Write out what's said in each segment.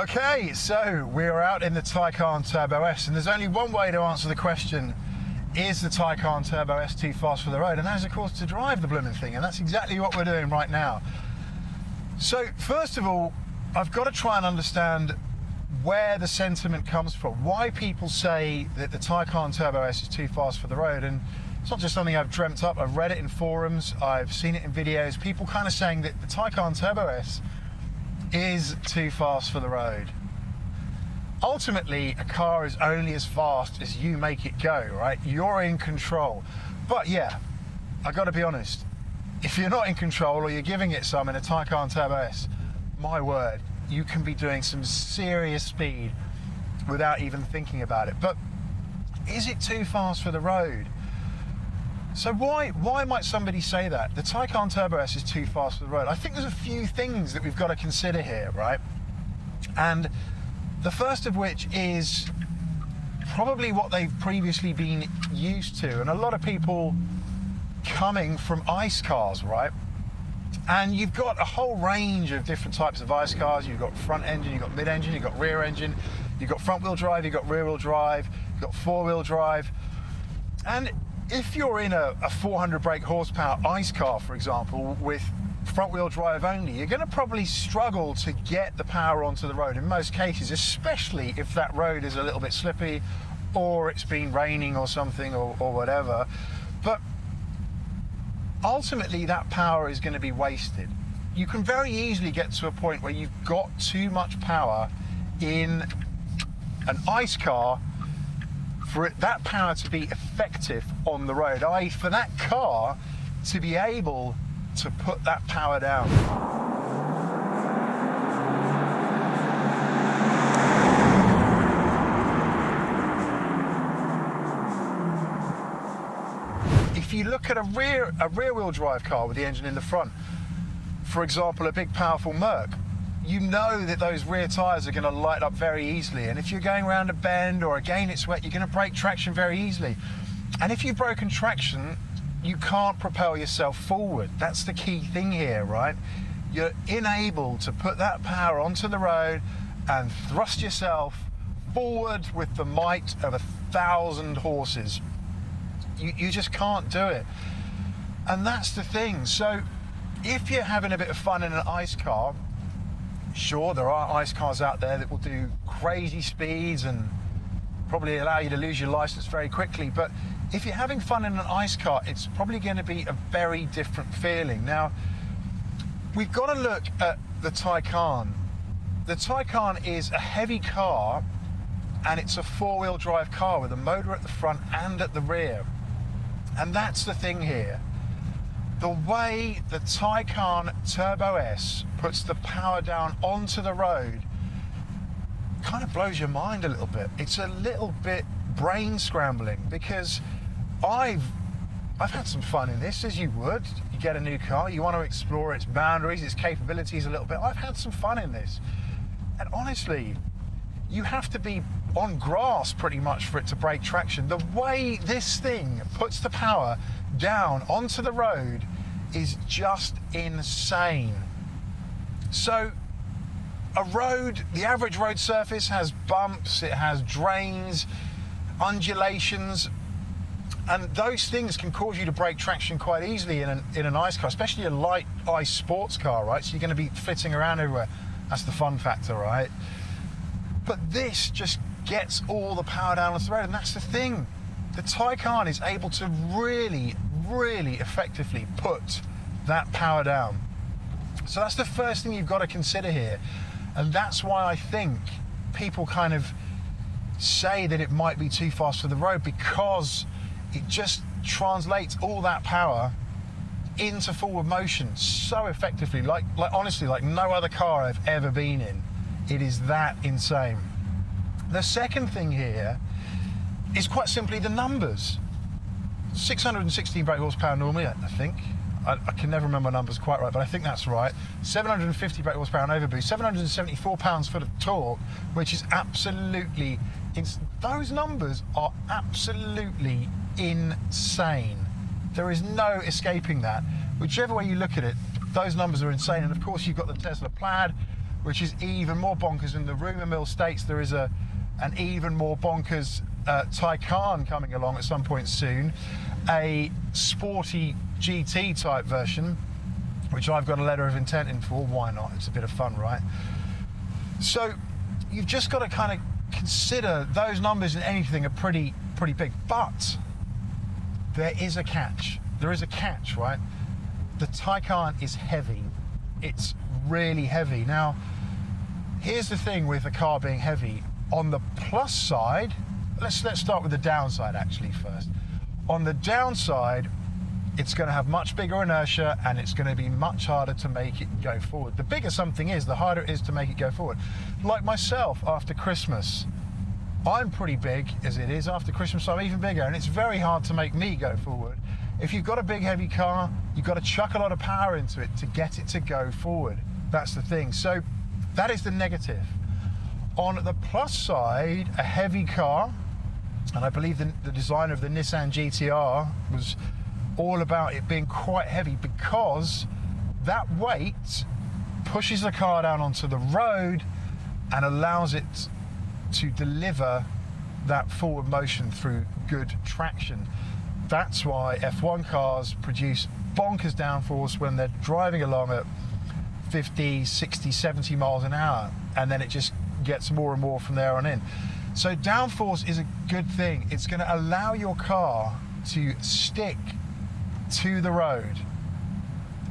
Okay, so we're out in the Taycan Turbo S, and there's only one way to answer the question, is the Taycan Turbo S too fast for the road? And that is, of course, to drive the blooming thing, and that's exactly what we're doing right now. So, first of all, I've got to try and understand where the sentiment comes from, why people say that the Taycan Turbo S is too fast for the road. And it's not just something I've dreamt up, I've read it in forums, I've seen it in videos, people kind of saying that the Taycan Turbo S is too fast for the road. Ultimately, a car is only as fast as you make it go, right? You're in control. But yeah, I got to be honest, if you're not in control or you're giving it some in a Taycan Turbo S, my word, you can be doing some serious speed without even thinking about it. But is it too fast for the road? So why might somebody say that? The Taycan Turbo S is too fast for the road. I think there's a few things that we've got to consider here, right? And the first of which is probably what they've previously been used to. And a lot of people coming from ICE cars, right? And you've got a whole range of different types of ICE cars. You've got front engine, you've got mid engine, you've got rear engine, you've got front wheel drive, you've got rear wheel drive, you've got four wheel drive. And if you're in a 400 brake horsepower ICE car, for example, with front wheel drive only, you're going to probably struggle to get the power onto the road in most cases, especially if that road is a little bit slippy or it's been raining or something or whatever. But ultimately that power is going to be wasted. You can very easily get to a point where you've got too much power in an ICE car for that power to be effective on the road, i.e. for that car to be able to put that power down. If you look at a rear wheel drive car with the engine in the front, for example, a big powerful Merc, you know that those rear tyres are going to light up very easily. And if you're going around a bend or again it's wet, you're going to break traction very easily. And if you've broken traction, you can't propel yourself forward. That's the key thing here, right? You're unable to put that power onto the road and thrust yourself forward with the might of 1,000 horses. You just can't do it. And that's the thing. So if you're having a bit of fun in an ICE car, sure, there are ICE cars out there that will do crazy speeds and probably allow you to lose your license very quickly. But if you're having fun in an ICE car, it's probably going to be a very different feeling. Now, we've got to look at the Taycan. The Taycan is a heavy car, and it's a four-wheel drive car with a motor at the front and at the rear. And that's the thing here. The way the Taycan Turbo S puts the power down onto the road kind of blows your mind a little bit. It's a little bit brain scrambling because I've had some fun in this, as you would. You get a new car, you want to explore its boundaries, its capabilities a little bit. I've had some fun in this. And honestly, you have to be on grass pretty much for it to break traction. The way this thing puts the power down onto the road is just insane. So a road, the average road surface has bumps, it has drains, undulations, and those things can cause you to break traction quite easily in an ICE car, especially a light ICE sports car, right? So you're going to be flitting around everywhere. That's the fun factor, right? But this just gets all the power down onto the road, and that's the thing. The Taycan is able to really, really effectively put that power down. So that's the first thing you've got to consider here. And that's why I think people kind of say that it might be too fast for the road, because it just translates all that power into forward motion so effectively, like honestly, like no other car I've ever been in. It is that insane. The second thing here is quite simply the numbers. 616 brake horsepower normally, I think. I can never remember my numbers quite right, but I think that's right. 750 brake horsepower on overboost, 774 pounds-foot of torque, which is absolutely, those numbers are absolutely insane. There is no escaping that. Whichever way you look at it, those numbers are insane. And of course, you've got the Tesla Plaid, which is even more bonkers. And the rumour mill states there is an even more bonkers Taycan coming along at some point soon, a sporty GT type version, which I've got a letter of intent in for. Why not? It's a bit of fun, right? So you've just got to kind of consider those numbers in anything are pretty big. But there is a catch. There is a catch, right? The Taycan is heavy. It's really heavy. Now, here's the thing with the car being heavy. On the plus side, let's start with the downside actually first. On the downside, it's going to have much bigger inertia and it's going to be much harder to make it go forward. The bigger something is, the harder it is to make it go forward. Like myself, after Christmas, I'm pretty big as it is. After Christmas, I'm even bigger, and it's very hard to make me go forward. If you've got a big, heavy car, you've got to chuck a lot of power into it to get it to go forward. That's the thing. So that is the negative. On the plus side, a heavy car, and I believe the designer of the Nissan GTR was all about it being quite heavy, because that weight pushes the car down onto the road and allows it to deliver that forward motion through good traction. That's why F1 cars produce bonkers downforce when they're driving along at 50, 60, 70 miles an hour, and then it just gets more and more from there on in. So downforce is a good thing. It's going to allow your car to stick to the road,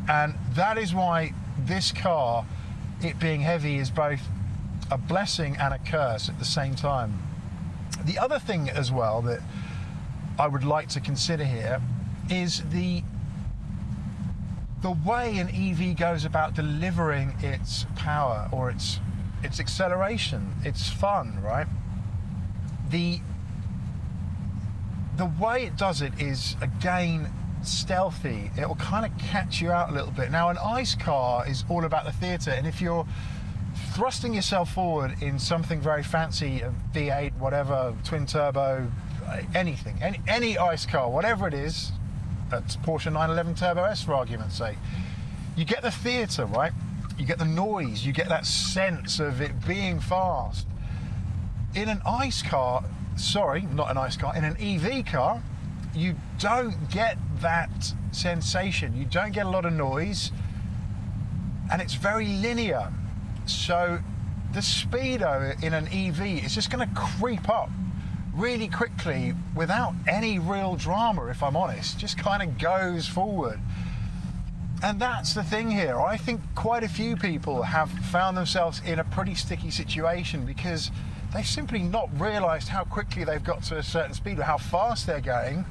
and that is why this car, it being heavy, is both a blessing and a curse at the same time. The other thing as well that I would like to consider here is the way an EV goes about delivering its power or its acceleration, its fun, right? The way it does it is, again, stealthy. It will kind of catch you out a little bit. Now, an ICE car is all about the theatre, and if you're thrusting yourself forward in something very fancy, a V8, whatever, twin turbo, anything, any ICE car, whatever it is, that's Porsche 911 Turbo S for argument's sake, you get the theatre, right? You get the noise, you get that sense of it being fast. In an ICE car, sorry, not an ICE car, in an EV car, you don't get that sensation. You don't get a lot of noise, and it's very linear. So the speedo in an EV is just going to creep up really quickly without any real drama, if I'm honest. Just kind of goes forward. And that's the thing here. I think quite a few people have found themselves in a pretty sticky situation because they've simply not realised how quickly they've got to a certain speed or how fast they're going,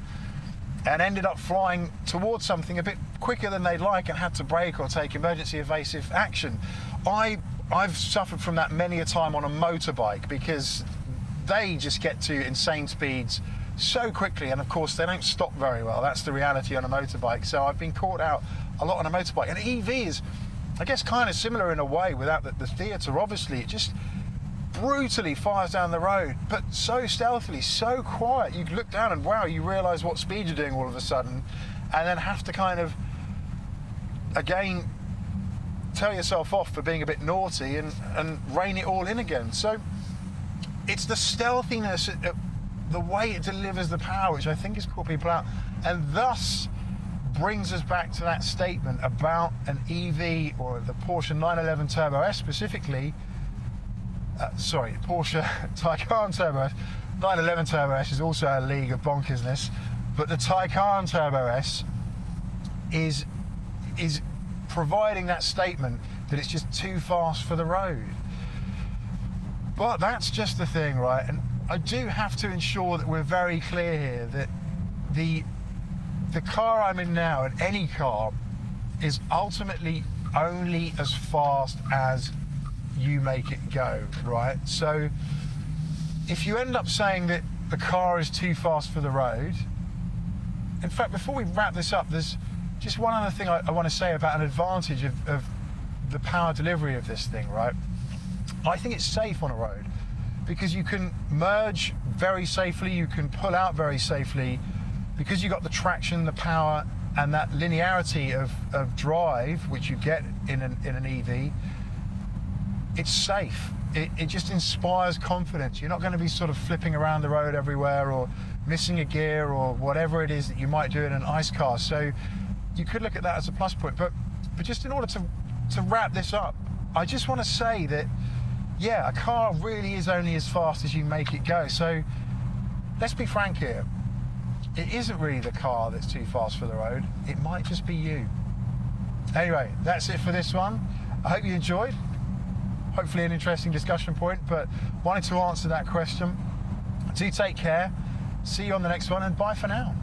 and ended up flying towards something a bit quicker than they'd like and had to brake or take emergency evasive action. I've suffered from that many a time on a motorbike, because they just get to insane speeds so quickly, and of course they don't stop very well. That's the reality on a motorbike. So I've been caught out a lot on a motorbike. And EV is, I guess, kind of similar in a way, without the theatre, obviously. It just brutally fires down the road, but so stealthily, so quiet. You look down and wow, you realise what speed you're doing all of a sudden, and then have to kind of, again, tell yourself off for being a bit naughty and rein it all in again. So it's the stealthiness, the way it delivers the power, which I think has caught people out, and thus brings us back to that statement about an EV, or the Porsche 911 Turbo S specifically. Porsche Taycan Turbo S. 911 Turbo S is also a league of bonkersness, but the Taycan Turbo S is providing that statement that it's just too fast for the road. But that's just the thing, right? And I do have to ensure that we're very clear here that the car I'm in now, and any car, is ultimately only as fast as you make it go, right? So if you end up saying that the car is too fast for the road, in fact, before we wrap this up, there's just one other thing I want to say about an advantage of the power delivery of this thing, right? I think it's safe on a road because you can merge very safely, you can pull out very safely, because you've got the traction, the power, and that linearity of drive, which you get in an EV. it's safe. It just inspires confidence. You're not going to be sort of flipping around the road everywhere or missing a gear or whatever it is that you might do in an ICE car. So you could look at that as a plus point. But just in order to wrap this up, I just want to say that, yeah, a car really is only as fast as you make it go. So let's be frank here. It isn't really the car that's too fast for the road. It might just be you. Anyway, that's it for this one. I hope you enjoyed. Hopefully an interesting discussion point, but wanted to answer that question. Do take care. See you on the next one, and bye for now.